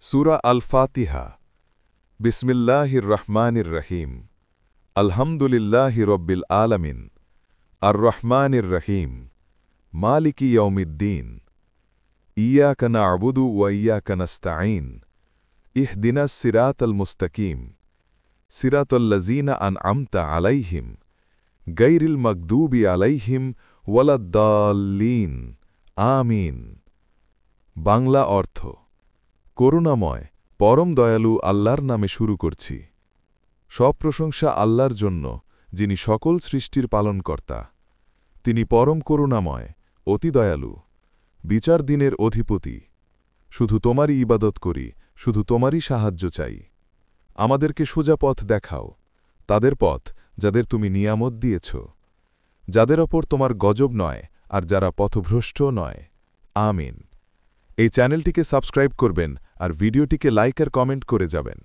সূরা আল ফাতিহা। বিসমিল্লাহির রহমানির রহিম। আলহামদুলিল্লাহি রব্বিল আলামিন। আর রহমানির রহিম। মালিকি ইয়াউমিদ্দিন। ইয়াকা না'বুদু ওয়া ইয়াকা নাস্তাঈন। ইহদিনাস সিরাতাল মুস্তাকিম। সিরাতাল্লাযীনা আন'আমতা আলাইহিম গায়রিল মাগদুবি আলাইহিম ওয়ালাদ-দাল্লিন। আমিন। বাংলা অর্থ: করুণাময়, পরম দয়ালু আল্লাহর নামে শুরু করছি। সব প্রশংসা আল্লাহর জন্য, যিনি সকল সৃষ্টির পালনকর্তা। তিনি পরম করুণাময়, অতি দয়ালু, বিচার দিনের অধিপতি। শুধু তোমারই ইবাদত করি, শুধু তোমারই সাহায্য চাই। আমাদেরকে সোজা পথ দেখাও, তাদের পথ যাদের তুমি নিয়ামত দিয়েছ, যাদের ওপর তোমার গজব নয় আর যারা পথভ্রষ্টও নয়। আমিন। এই চ্যানেলটিকে সাবস্ক্রাইব করবেন আর ভিডিওটিকে লাইক আর কমেন্ট করে যাবেন।